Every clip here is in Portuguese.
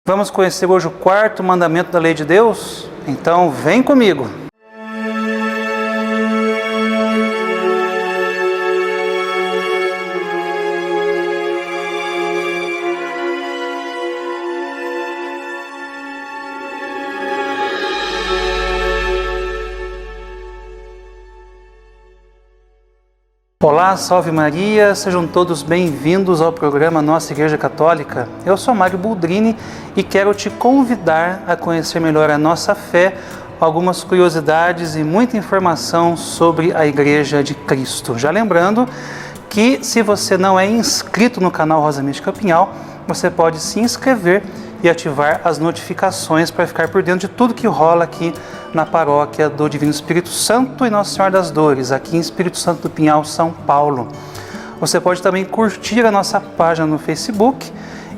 Vamos conhecer hoje o quarto mandamento da lei de Deus? Então vem comigo! Olá, salve Maria, sejam todos bem-vindos ao programa Nossa Igreja Católica. Eu sou Mário Boldrini e quero te convidar a conhecer melhor a nossa fé, algumas curiosidades e muita informação sobre a Igreja de Cristo. Já lembrando que se você não é inscrito no canal Rosa Mística Pinhal, você pode se inscrever e ativar as notificações para ficar por dentro de tudo que rola aqui na paróquia do Divino Espírito Santo e Nossa Senhora das Dores, aqui em Espírito Santo do Pinhal, São Paulo. Você pode também curtir a nossa página no Facebook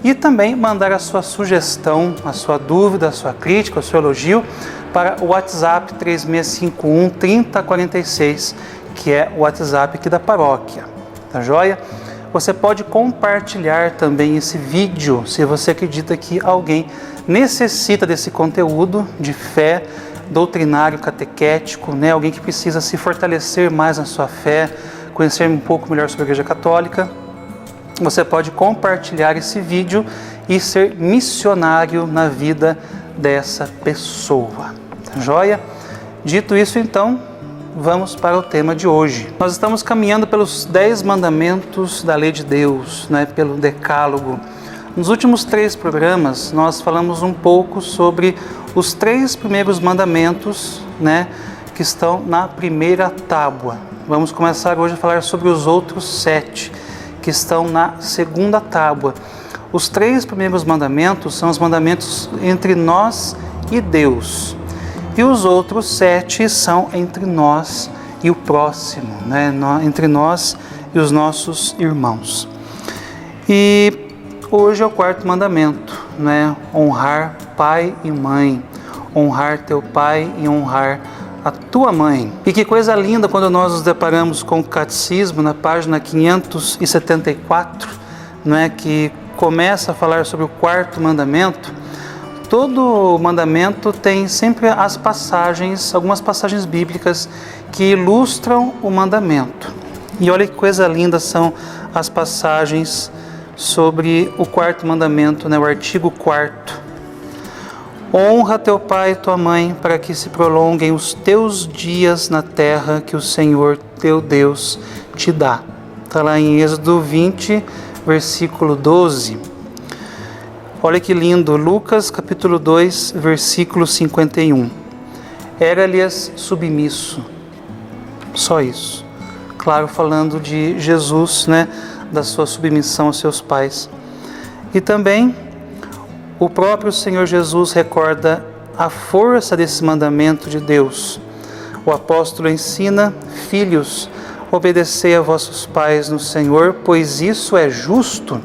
e também mandar a sua sugestão, a sua dúvida, a sua crítica, o seu elogio para o WhatsApp 3651 3046, que é o WhatsApp aqui da paróquia. Tá joia? Você pode compartilhar também esse vídeo se você acredita que alguém necessita desse conteúdo de fé, doutrinário, catequético, né? Alguém que precisa se fortalecer mais na sua fé, conhecer um pouco melhor sobre a Igreja Católica. Você pode compartilhar esse vídeo e ser missionário na vida dessa pessoa. Tá joia? Dito isso, então, vamos para o tema de hoje. Nós estamos caminhando pelos 10 mandamentos da lei de Deus, né? Pelo Decálogo. Nos últimos 3 programas, nós falamos um pouco sobre os 3 primeiros mandamentos, né, que estão na primeira tábua. Vamos começar hoje a falar sobre os outros 7, que estão na segunda tábua. Os 3 primeiros mandamentos são os mandamentos entre nós e Deus. E os outros 7 são entre nós e o próximo, né, entre nós e os nossos irmãos. E hoje é o 4º mandamento, né? Honrar pai e mãe, honrar teu pai e honrar a tua mãe. E que coisa linda quando nós nos deparamos com o Catecismo, na página 574, né? Que começa a falar sobre o 4º mandamento. Todo mandamento tem sempre as passagens, algumas passagens bíblicas que ilustram o mandamento. E olha que coisa linda são as passagens sobre o 4º mandamento, né? O artigo 4º. Honra teu pai e tua mãe para que se prolonguem os teus dias na terra que o Senhor teu Deus te dá. Está lá em Êxodo 20, versículo 12. Olha que lindo, Lucas capítulo 2, versículo 51. Era-lhes submisso. Só isso. Claro, falando de Jesus, né? Da sua submissão aos seus pais. E também o próprio Senhor Jesus recorda a força desse mandamento de Deus. O apóstolo ensina: filhos, obedecei a vossos pais no Senhor, pois isso é justo.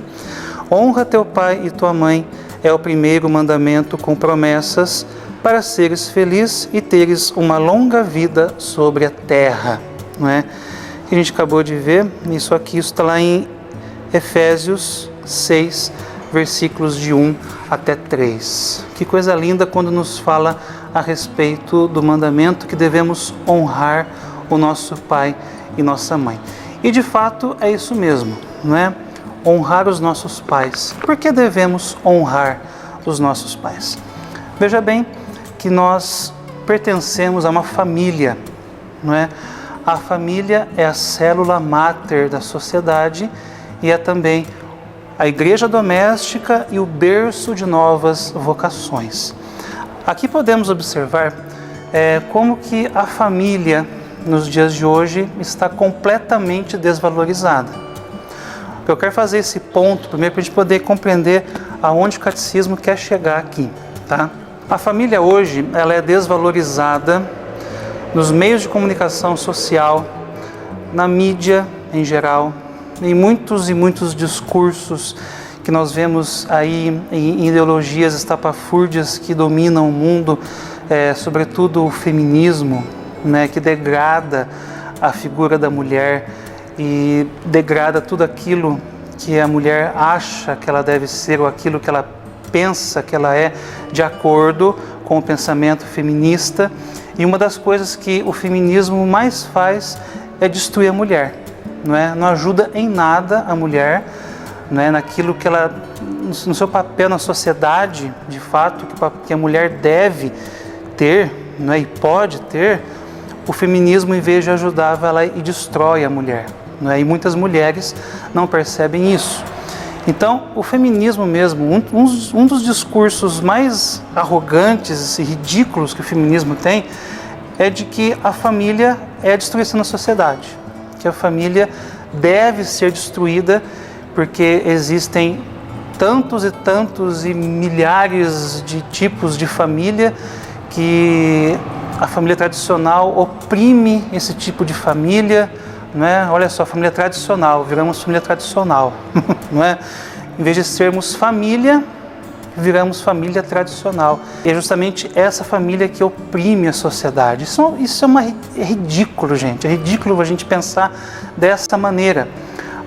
Honra teu pai e tua mãe é o primeiro mandamento com promessas para seres feliz e teres uma longa vida sobre a terra. Não é? A gente acabou de ver, isso está lá em Efésios 6, versículos de 1 até 3. Que coisa linda quando nos fala a respeito do mandamento que devemos honrar o nosso pai e nossa mãe. E de fato é isso mesmo, não é? Honrar os nossos pais. Por que devemos honrar os nossos pais? Veja bem que nós pertencemos a uma família, não é? A família é a célula máter da sociedade e é também a igreja doméstica e o berço de novas vocações. Aqui podemos observar como que a família nos dias de hoje está completamente desvalorizada. Eu quero fazer esse ponto primeiro para a gente poder compreender aonde o catecismo quer chegar aqui, tá? A família hoje, ela é desvalorizada nos meios de comunicação social, na mídia em geral, em muitos e muitos discursos que nós vemos aí em ideologias estapafúrdias que dominam o mundo, sobretudo o feminismo, né, que degrada a figura da mulher e degrada tudo aquilo que a mulher acha que ela deve ser ou aquilo que ela pensa que ela é de acordo com o pensamento feminista, e uma das coisas que o feminismo mais faz é destruir a mulher, não é? Não ajuda em nada a mulher, não é? Naquilo que ela, no seu papel na sociedade, de fato, que a mulher deve ter, não é? E pode ter. O feminismo, em vez de ajudar, vai lá e destrói a mulher, não é? E muitas mulheres não percebem isso. Então, o feminismo mesmo, um dos discursos mais arrogantes e ridículos que o feminismo tem é de que a família é a destruição da sociedade, que a família deve ser destruída porque existem tantos e milhares de tipos de família, que a família tradicional oprime esse tipo de família, não é? Olha só, família tradicional, viramos família tradicional, não é? Em vez de sermos família, viramos família tradicional. E é justamente essa família que oprime a sociedade. Isso é ridículo, gente. É ridículo a gente pensar dessa maneira.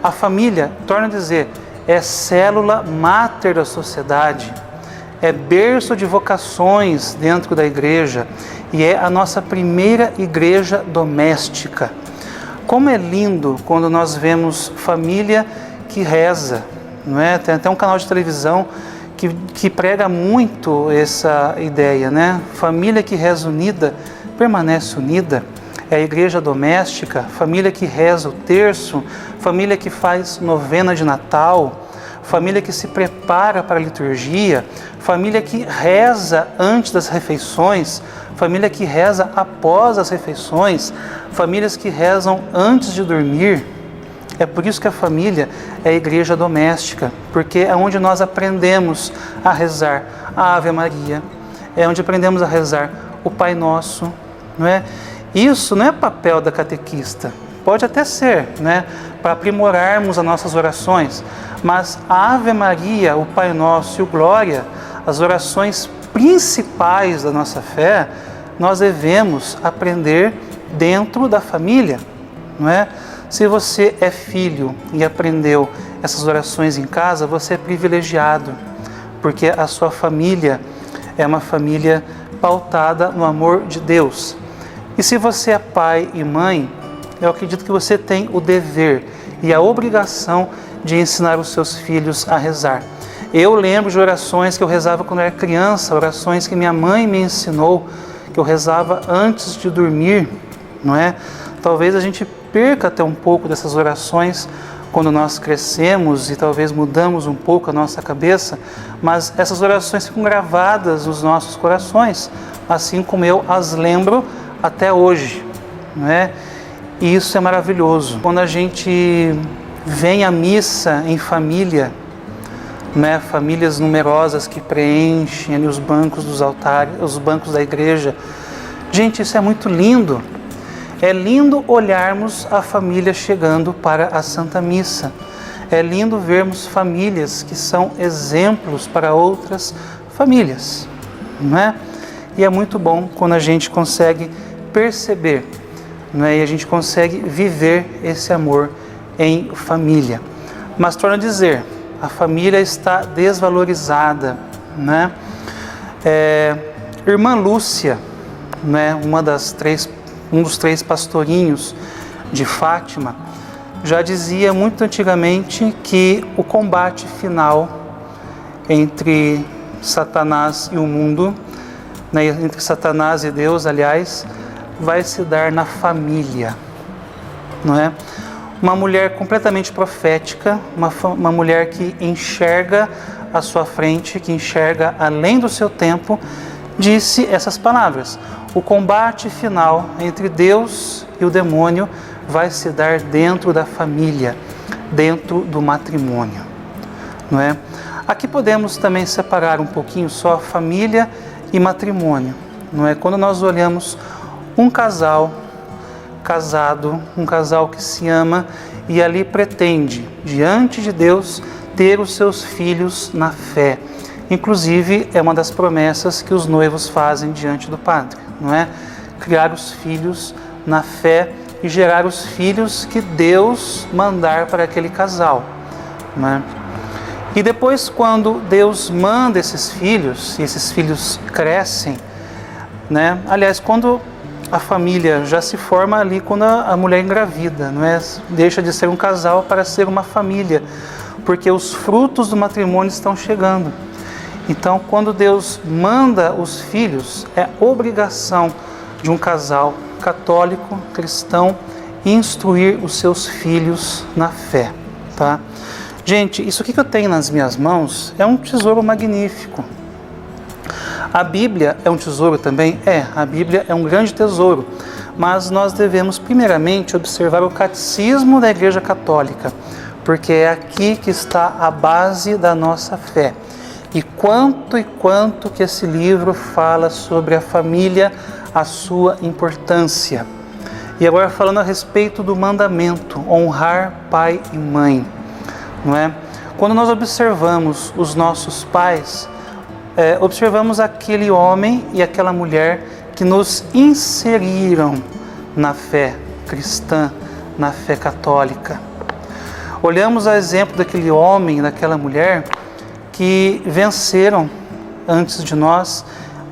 A família, torno a dizer, é célula máter da sociedade, é berço de vocações dentro da igreja e é a nossa primeira igreja doméstica. Como é lindo quando nós vemos família que reza, não é? Tem até um canal de televisão que prega muito essa ideia, né? Família que reza unida, permanece unida. É a igreja doméstica, família que reza o terço, família que faz novena de Natal, família que se prepara para a liturgia, família que reza antes das refeições, família que reza após as refeições, famílias que rezam antes de dormir. É por isso que a família é a igreja doméstica, porque é onde nós aprendemos a rezar a Ave Maria, é onde aprendemos a rezar o Pai Nosso, não é? Isso não é papel da catequista, pode até ser, né, para aprimorarmos as nossas orações, mas a Ave Maria, o Pai Nosso e o Glória, as orações principais da nossa fé, nós devemos aprender dentro da família, não é? Se você é filho e aprendeu essas orações em casa, você é privilegiado, porque a sua família é uma família pautada no amor de Deus. E se você é pai e mãe, eu acredito que você tem o dever e a obrigação de ensinar os seus filhos a rezar. Eu lembro de orações que eu rezava quando eu era criança, orações que minha mãe me ensinou, que eu rezava antes de dormir, não é? Talvez a gente perca até um pouco dessas orações quando nós crescemos e talvez mudamos um pouco a nossa cabeça, mas essas orações ficam gravadas nos nossos corações, assim como eu as lembro até hoje, não é? E isso é maravilhoso. Quando a gente vem à missa em família, né? Famílias numerosas que preenchem ali os bancos dos altares, os bancos da igreja. Gente, isso é muito lindo. É lindo olharmos a família chegando para a Santa Missa. É lindo vermos famílias que são exemplos para outras famílias, não é? E é muito bom quando a gente consegue perceber, não é? E a gente consegue viver esse amor em família. Mas torno a dizer, a família está desvalorizada, né? Irmã Lúcia, né? Um dos três pastorinhos de Fátima, já dizia muito antigamente que o combate final entre Satanás e o mundo, né, entre Satanás e Deus, aliás, vai se dar na família, não é? Uma mulher completamente profética, uma mulher que enxerga à sua frente, que enxerga além do seu tempo, disse essas palavras: o combate final entre Deus e o demônio vai se dar dentro da família, dentro do matrimônio, não é? Aqui podemos também separar um pouquinho só família e matrimônio, não é? Quando nós olhamos um casal casado, um casal que se ama e ali pretende, diante de Deus, ter os seus filhos na fé. Inclusive, é uma das promessas que os noivos fazem diante do padre, não é? Criar os filhos na fé e gerar os filhos que Deus mandar para aquele casal, não é? E depois, quando Deus manda esses filhos, e esses filhos crescem, né? Aliás, quando a família já se forma ali, quando a mulher engravida, não é? Deixa de ser um casal para ser uma família, porque os frutos do matrimônio estão chegando. Então, quando Deus manda os filhos, é obrigação de um casal católico, cristão, instruir os seus filhos na fé, tá? Gente, isso aqui que eu tenho nas minhas mãos é um tesouro magnífico. A Bíblia é um tesouro também? A Bíblia é um grande tesouro, mas nós devemos primeiramente observar o catecismo da Igreja Católica, porque é aqui que está a base da nossa fé. E quanto que esse livro fala sobre a família, a sua importância. E agora falando a respeito do mandamento, honrar pai e mãe, não é? Quando nós observamos os nossos pais, observamos aquele homem e aquela mulher que nos inseriram na fé cristã, na fé católica. Olhamos a exemplo daquele homem e daquela mulher que venceram antes de nós,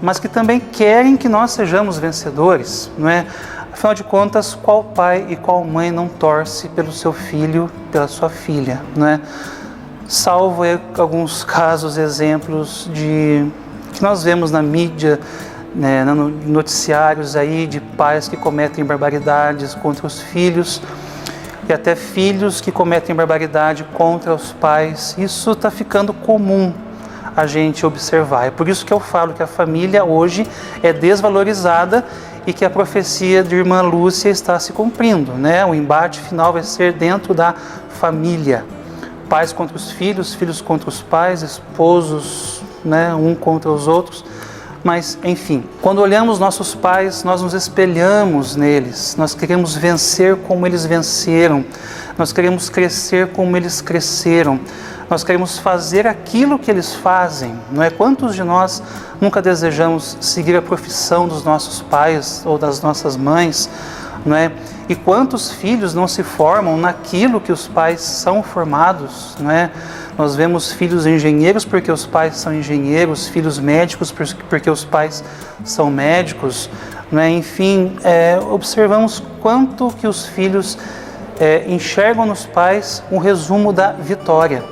mas que também querem que nós sejamos vencedores, não é? Afinal de contas, qual pai e qual mãe não torce pelo seu filho, pela sua filha, não é? Salvo alguns casos, exemplos que nós vemos na mídia, né, noticiários aí de pais que cometem barbaridades contra os filhos e até filhos que cometem barbaridade contra os pais. Isso está ficando comum a gente observar. É por isso que eu falo que a família hoje é desvalorizada e que a profecia de irmã Lúcia está se cumprindo, né? O embate final vai ser dentro da família. Pais contra os filhos, filhos contra os pais, esposos, né, um contra os outros. Mas, enfim, quando olhamos nossos pais, nós nos espelhamos neles. Nós queremos vencer como eles venceram. Nós queremos crescer como eles cresceram. Nós queremos fazer aquilo que eles fazem, não é? Quantos de nós nunca desejamos seguir a profissão dos nossos pais ou das nossas mães, não é? E quantos filhos não se formam naquilo que os pais são formados, não é? Nós vemos filhos engenheiros porque os pais são engenheiros, filhos médicos porque os pais são médicos, não é? Enfim, observamos quanto que os filhos enxergam nos pais um resumo da vitória,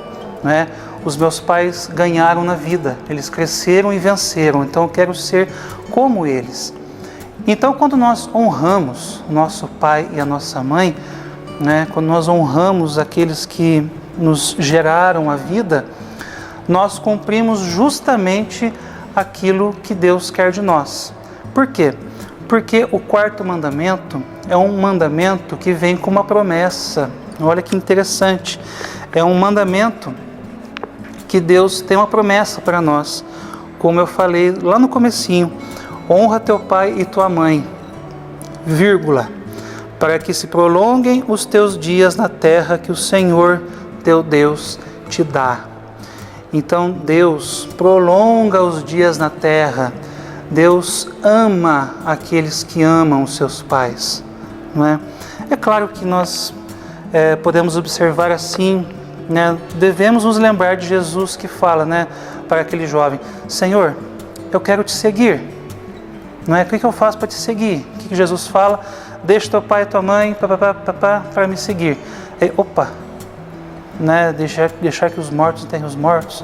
não é? Os meus pais ganharam na vida, eles cresceram e venceram, então eu quero ser como eles. Então, quando nós honramos nosso pai e a nossa mãe, né, quando nós honramos aqueles que nos geraram a vida, nós cumprimos justamente aquilo que Deus quer de nós. Por quê? Porque o quarto mandamento é um mandamento que vem com uma promessa. Olha que interessante. É um mandamento que Deus tem uma promessa para nós. Como eu falei lá no comecinho, honra teu pai e tua mãe, vírgula, para que se prolonguem os teus dias na terra que o Senhor teu Deus te dá. Então Deus prolonga os dias na terra. Deus ama aqueles que amam os seus pais, não é? É claro que nós podemos observar assim, né? Devemos nos lembrar de Jesus que fala, né, para aquele jovem: Senhor, eu quero te seguir, não é? O que eu faço para te seguir? O que Jesus fala? Deixa teu pai e tua mãe para me seguir. Né? Deixar que os mortos enterrem os mortos.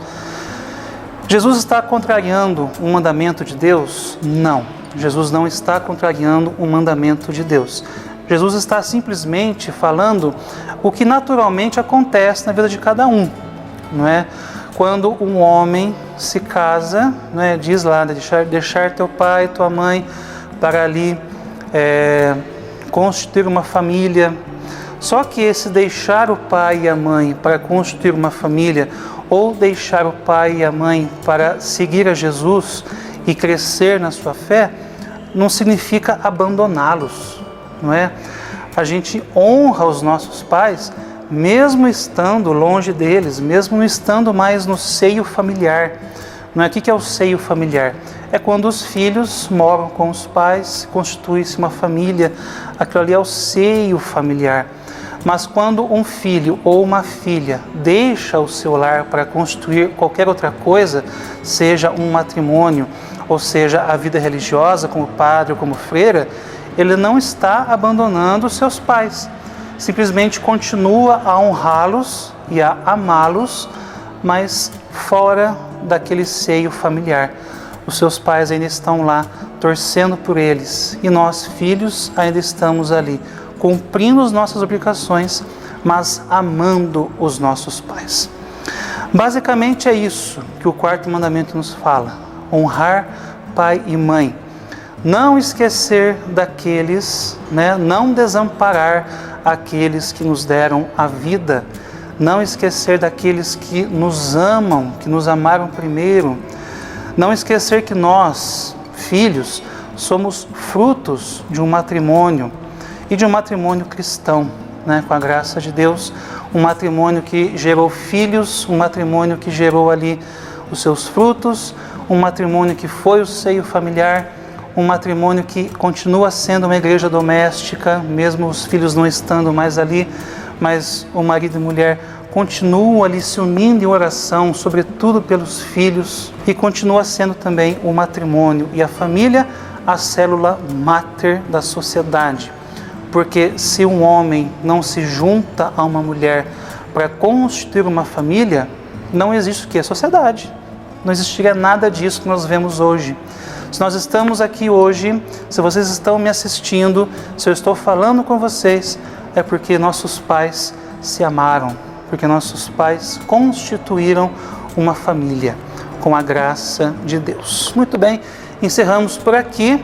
Jesus está contrariando um mandamento de Deus? Não. Jesus não está contrariando um mandamento de Deus. Jesus está simplesmente falando o que naturalmente acontece na vida de cada um, não é? Quando um homem se casa, não é? Diz lá, deixar teu pai e tua mãe para ali constituir uma família. Só que esse deixar o pai e a mãe para constituir uma família, ou deixar o pai e a mãe para seguir a Jesus e crescer na sua fé, não significa abandoná-los, não é? A gente honra os nossos pais, mesmo estando longe deles, mesmo não estando mais no seio familiar. Não é? O que é o seio familiar? É quando os filhos moram com os pais, constitui-se uma família. Aquilo ali é o seio familiar. Mas quando um filho ou uma filha deixa o seu lar para construir qualquer outra coisa, seja um matrimônio, ou seja, a vida religiosa como padre ou como freira, ele não está abandonando os seus pais. Simplesmente continua a honrá-los e a amá-los, mas fora daquele seio familiar. Os seus pais ainda estão lá torcendo por eles e nós, filhos, ainda estamos ali cumprindo as nossas obrigações, mas amando os nossos pais. Basicamente é isso que o quarto mandamento nos fala: honrar pai e mãe. Não esquecer daqueles, não desamparar aqueles que nos deram a vida, não esquecer daqueles que nos amam, que nos amaram primeiro, não esquecer que nós, filhos, somos frutos de um matrimônio e de um matrimônio cristão, com a graça de Deus, um matrimônio que gerou filhos, um matrimônio que gerou ali os seus frutos, um matrimônio que foi o seio familiar, um matrimônio que continua sendo uma igreja doméstica, mesmo os filhos não estando mais ali, mas o marido e mulher continuam ali se unindo em oração, sobretudo pelos filhos, e continua sendo também o matrimônio e a família a célula máter da sociedade. Porque se um homem não se junta a uma mulher para constituir uma família, não existe o que? Sociedade. Não existiria nada disso que nós vemos hoje. Se nós estamos aqui hoje, se vocês estão me assistindo, se eu estou falando com vocês, é porque nossos pais se amaram, porque nossos pais constituíram uma família, com a graça de Deus. Muito bem, encerramos por aqui,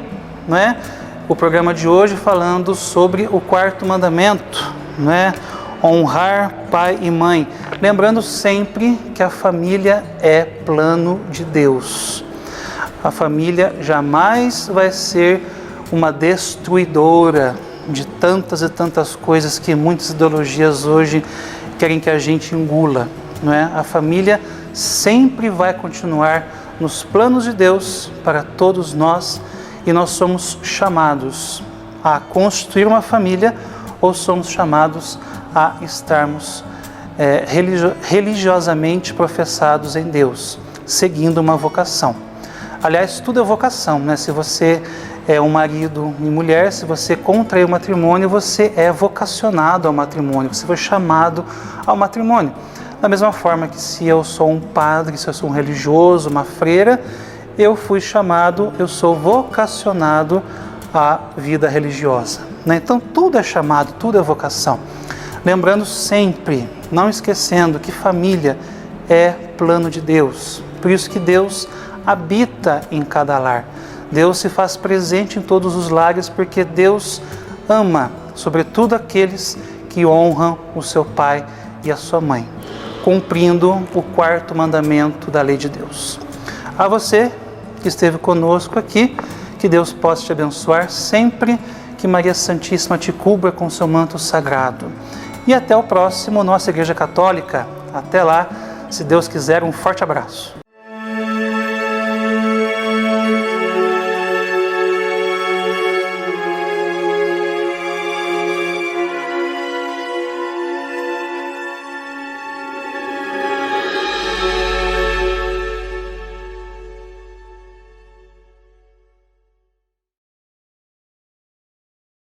o programa de hoje falando sobre o quarto mandamento, honrar pai e mãe. Lembrando sempre que a família é plano de Deus. A família jamais vai ser uma destruidora de tantas e tantas coisas que muitas ideologias hoje querem que a gente engula. A família sempre vai continuar nos planos de Deus para todos nós, e nós somos chamados a construir uma família ou somos chamados a estarmos religiosamente professados em Deus, seguindo uma vocação. Aliás, tudo é vocação, Se você é um marido e mulher, se você contrair o matrimônio, você é vocacionado ao matrimônio, você foi chamado ao matrimônio. Da mesma forma que se eu sou um padre, se eu sou um religioso, uma freira, eu sou vocacionado à vida religiosa. Então tudo é chamado, tudo é vocação. Lembrando sempre, não esquecendo que família é plano de Deus. Por isso que Deus habita em cada lar. Deus se faz presente em todos os lares, porque Deus ama, sobretudo, aqueles que honram o seu pai e a sua mãe, cumprindo o quarto mandamento da lei de Deus. A você que esteve conosco aqui, que Deus possa te abençoar sempre, que Maria Santíssima te cubra com seu manto sagrado. E até o próximo Nossa Igreja Católica. Até lá, se Deus quiser, um forte abraço.